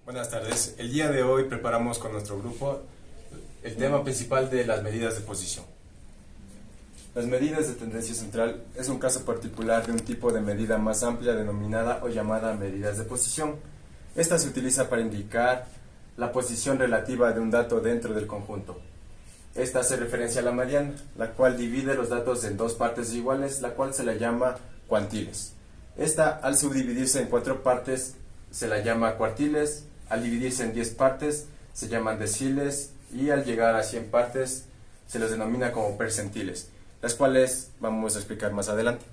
Buenas tardes. El día de hoy preparamos con nuestro grupo el tema principal de las medidas de posición. Las medidas de tendencia central es un caso particular de un tipo de medida más amplia denominada o llamada medidas de posición. Esta se utiliza para indicar la posición relativa de un dato dentro del conjunto. Esta hace referencia a la mediana, la cual divide los datos en dos partes iguales, la cual se la llama cuantiles. Esta, al subdividirse en 4 partes, se la llama cuartiles. Al dividirse en 10 partes se llaman deciles y al llegar a 100 partes se los denomina como percentiles, las cuales vamos a explicar más adelante.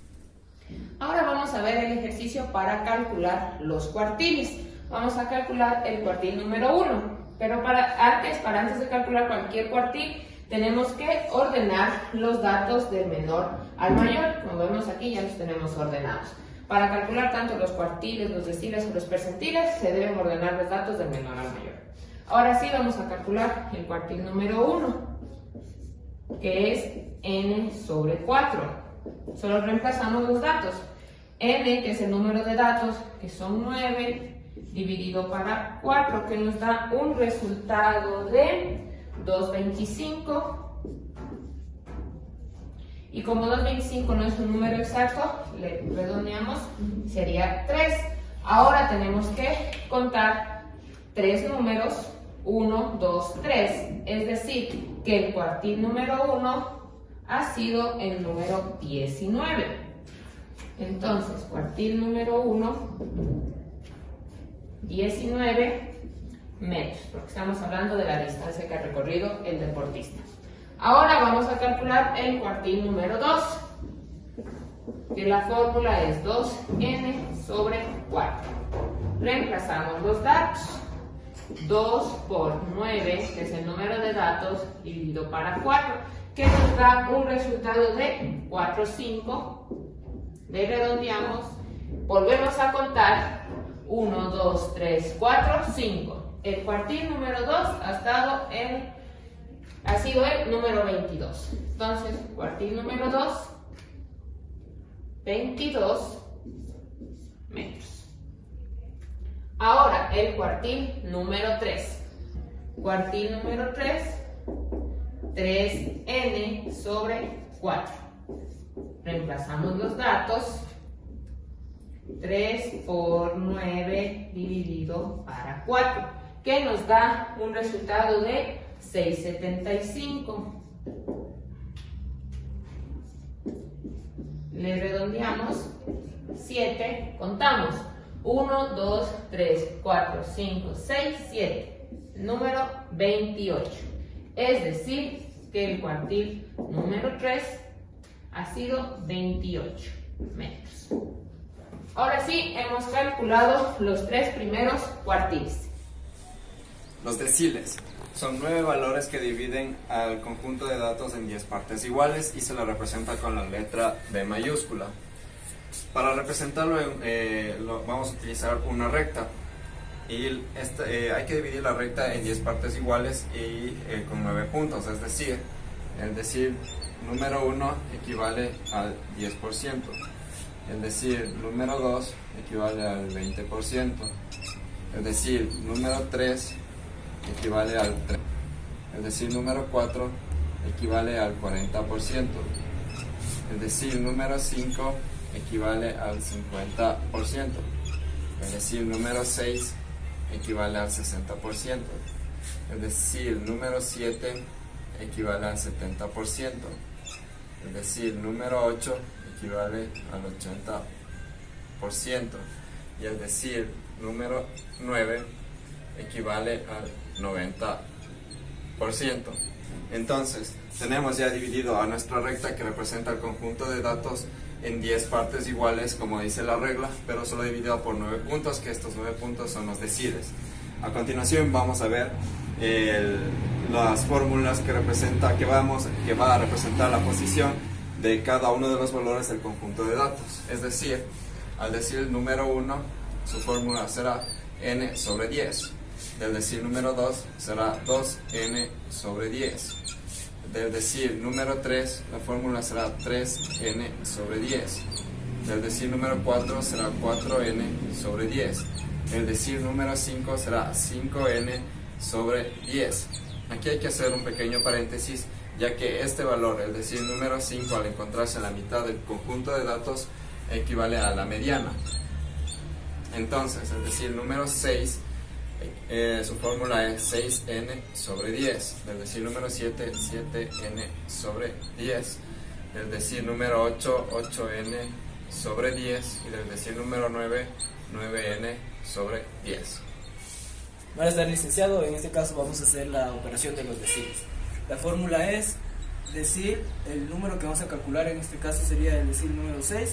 Ahora vamos a ver el ejercicio para calcular los cuartiles. Vamos a calcular el cuartil número 1, pero antes de calcular cualquier cuartil tenemos que ordenar los datos del menor al mayor. Como vemos aquí ya los tenemos ordenados. Para calcular tanto los cuartiles, los deciles o los percentiles, se deben ordenar los datos del menor al mayor. Ahora sí vamos a calcular el cuartil número 1, que es n sobre 4. Solo reemplazamos los datos. N, que es el número de datos, que son 9, dividido para 4, que nos da un resultado de 225. Y como 225 no es un número exacto, le redondeamos, sería 3. Ahora tenemos que contar 3 números, 1, 2, 3. Es decir, que el cuartil número 1 ha sido el número 19. Entonces, cuartil número 1, 19 metros, porque estamos hablando de la distancia que ha recorrido el deportista. Ahora vamos a calcular el cuartil número 2, que la fórmula es 2n sobre 4. Reemplazamos los datos. 2 por 9, que es el número de datos, dividido para 4, que nos da un resultado de 4, 5. Le redondeamos, volvemos a contar 1, 2, 3, 4, 5. El cuartil número 2 ha sido el número 22. Entonces, cuartil número 2, 22 metros. Ahora, el cuartil número 3. Cuartil número 3, 3n sobre 4. Reemplazamos los datos. 3 por 9 dividido para 4, que nos da un resultado de 675. Le redondeamos, 7, contamos 1, 2, 3, 4, 5, 6, 7, número 28. Es decir, que el cuartil número 3 ha sido 28 metros. Ahora sí, hemos calculado los 3 primeros cuartiles. Los deciles son 9 valores que dividen al conjunto de datos en 10 partes iguales y se lo representa con la letra B mayúscula. Para representarlo vamos a utilizar una recta y hay que dividir la recta en 10 partes iguales y con 9 puntos, es decir, número 1 equivale al 10%, es decir, número 2 equivale al 20%, es decir, número 3 equivale al 3, es decir, número 4 equivale al 40%, es decir, número 5 equivale al 50%, es decir, número 6 equivale al 60%, es decir, número 7 equivale al 70%, es decir, número 8 equivale al 80%, y es decir, número 9 equivale al 90%. Entonces, tenemos ya dividido a nuestra recta que representa el conjunto de datos en 10 partes iguales, como dice la regla, pero solo dividido por 9 puntos, que estos 9 puntos son los deciles. A continuación vamos a ver las fórmulas que va a representar la posición de cada uno de los valores del conjunto de datos. Es decir, al decir el número 1, su fórmula será n sobre 10. Del decir número 2 será 2n sobre 10. Del decir número 3, la fórmula será 3n sobre 10. Del decir número 4 será 4n sobre 10. el decil número 5 será 5n sobre 10. Aquí hay que hacer un pequeño paréntesis, ya que este valor, el decil número 5, al encontrarse en la mitad del conjunto de datos, equivale a la mediana. Entonces, el decil número 6, su fórmula es 6n sobre 10. Del decil número 7, 7n sobre 10. Del decil número 8, 8n sobre 10. Y del decil número 9, 9n sobre 10. Para estar licenciado, en este caso vamos a hacer la operación de los deciles. La fórmula es decil, el número que vamos a calcular en este caso sería el decil número 6.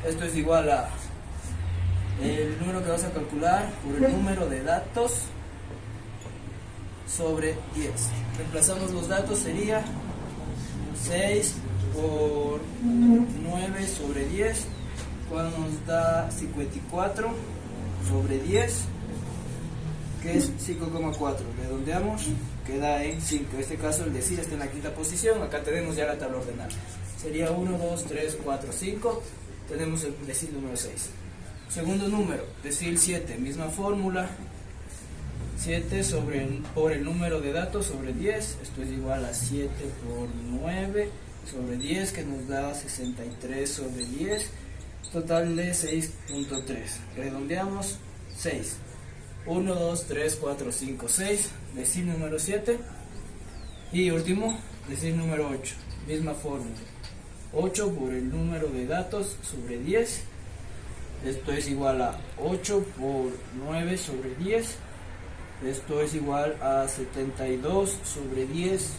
Esto es igual a el número que vamos a calcular por el número de datos sobre 10. Reemplazamos los datos, sería 6 por 9 sobre 10, cual nos da 54 sobre 10, que es 5,4. Redondeamos, queda en 5. En este caso el decil está en la quinta posición. Acá tenemos ya la tabla ordenada. Sería 1, 2, 3, 4, 5. Tenemos el decil número 6. Segundo número, decil 7, misma fórmula. 7 por el número de datos sobre 10. Esto es igual a 7 por 9 sobre 10, que nos da 63 sobre 10. Total de 6.3. Redondeamos, 6. 1, 2, 3, 4, 5, 6, decil número 7. Y último, decil número 8, misma fórmula. 8 por el número de datos sobre 10. Esto es igual a 8 por 9 sobre 10. Esto es igual a 72 sobre 10,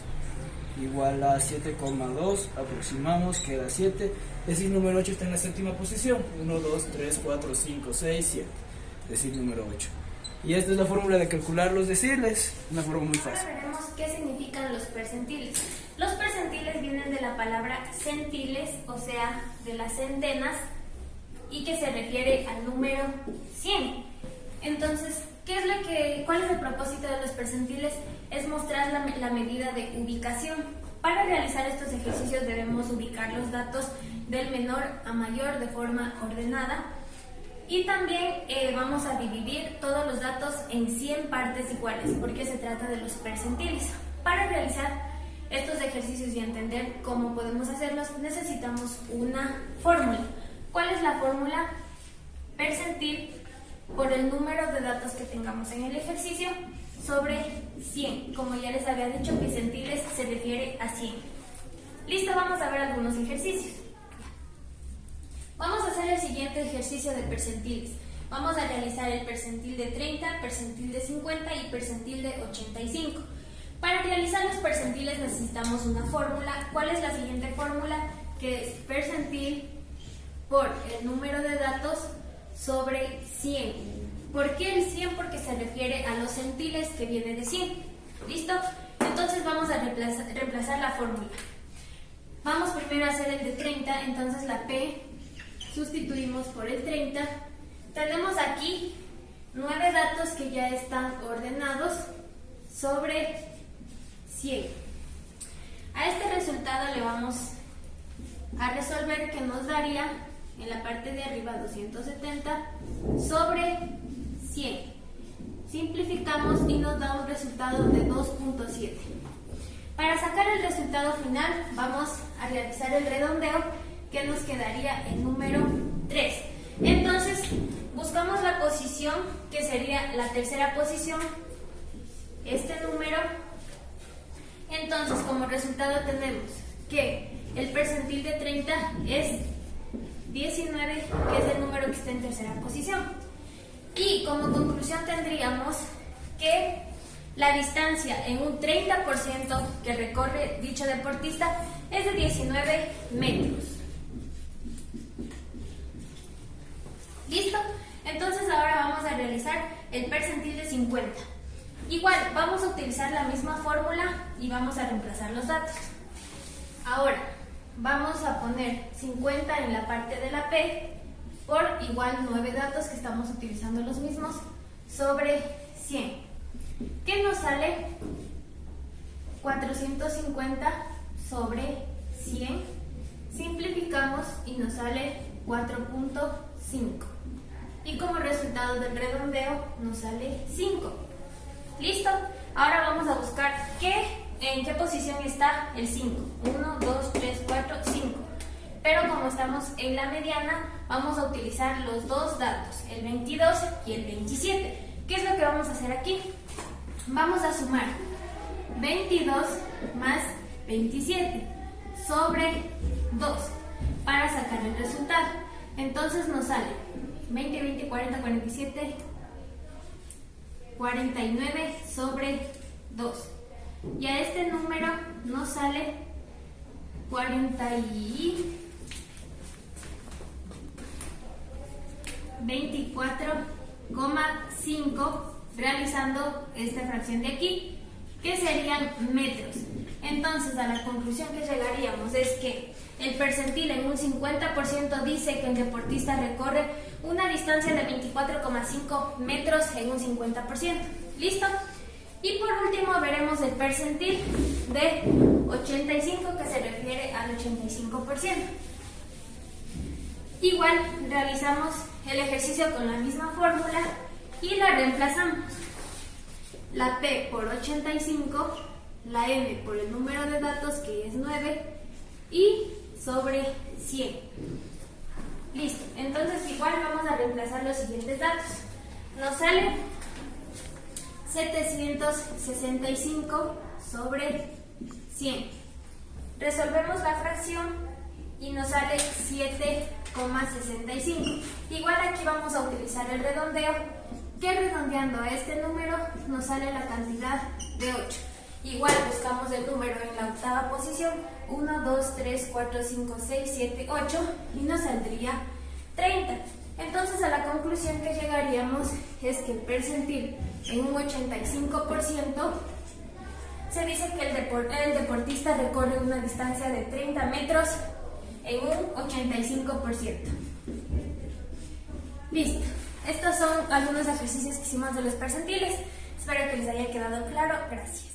igual a 7,2. Aproximamos, queda 7. Decil número 8 está en la séptima posición. 1, 2, 3, 4, 5, 6, 7. Decil número 8. Y esta es la fórmula de calcular los deciles, una forma muy fácil. Ahora veremos qué significan los percentiles. Los percentiles vienen de la palabra centiles, o sea, de las centenas, y que se refiere al número 100. Entonces, ¿cuál es el propósito de los percentiles? Es mostrar la medida de ubicación. Para realizar estos ejercicios debemos ubicar los datos del menor a mayor de forma ordenada. Y también vamos a dividir todos los datos en 100 partes iguales, porque se trata de los percentiles. Para realizar estos ejercicios y entender cómo podemos hacerlos, necesitamos una fórmula. ¿Cuál es la fórmula? Percentil por el número de datos que tengamos en el ejercicio sobre 100. Como ya les había dicho, percentiles se refiere a 100. Listo, vamos a ver algunos ejercicios. Vamos a hacer el siguiente ejercicio de percentiles. Vamos a realizar el percentil de 30, percentil de 50 y percentil de 85. Para realizar los percentiles necesitamos una fórmula. ¿Cuál es la siguiente fórmula? Que es percentil por el número de datos sobre 100. ¿Por qué el 100? Porque se refiere a los centiles, que viene de 100. ¿Listo? Entonces vamos a reemplazar la fórmula. Vamos primero a hacer el de 30, entonces la P sustituimos por el 30. Tenemos aquí 9 datos que ya están ordenados sobre 100. A este resultado le vamos a resolver, que nos daría en la parte de arriba 270 sobre 100. Simplificamos y nos da un resultado de 2.7. Para sacar el resultado final vamos a realizar el redondeo, que nos quedaría el número 3. Entonces buscamos la posición, que sería la tercera posición, este número. Entonces, como resultado tenemos que el percentil de 30 es 19, que es el número que está en tercera posición. Y como conclusión tendríamos que la distancia en un 30% que recorre dicho deportista es de 19 metros. ¿Listo? Entonces ahora vamos a realizar el percentil de 50. Igual, vamos a utilizar la misma fórmula y vamos a reemplazar los datos. Ahora, vamos a poner 50 en la parte de la P por igual 9 datos, que estamos utilizando los mismos, sobre 100. ¿Qué nos sale? 450 sobre 100. Simplificamos y nos sale 4.5. y como resultado del redondeo nos sale 5. ¿Listo? Ahora vamos a buscar en qué posición está el 5. 1, 2, 3, 4, 5. Pero como estamos en la mediana, vamos a utilizar los dos datos, el 22 y el 27. ¿Qué es lo que vamos a hacer aquí? Vamos a sumar 22 más 27 sobre 2 para sacar el resultado. Entonces nos sale 20, 20, 40, 47, 49 sobre 2. Y a este número nos sale 24,5 realizando esta fracción de aquí, que serían metros. Entonces a la conclusión que llegaríamos es que el percentil en un 50% dice que el deportista recorre una distancia de 24,5 metros en un 50%. ¿Listo? Y por último veremos el percentil de 85, que se refiere al 85%. Igual realizamos el ejercicio con la misma fórmula y la reemplazamos. La P por 85, la M por el número de datos, que es 9, y sobre 100. Listo, entonces igual vamos a reemplazar los siguientes datos. Nos sale 765 sobre 100. Resolvemos la fracción y nos sale 7,65. Igual aquí vamos a utilizar el redondeo, que redondeando a este número nos sale la cantidad de 8. Igual buscamos el número en la octava posición, 1, 2, 3, 4, 5, 6, 7, 8, y nos saldría 30. Entonces a la conclusión que llegaríamos es que el percentil en un 85% se dice que el deportista recorre una distancia de 30 metros en un 85%. Listo. Estos son algunos ejercicios que hicimos de los percentiles. Espero que les haya quedado claro. Gracias.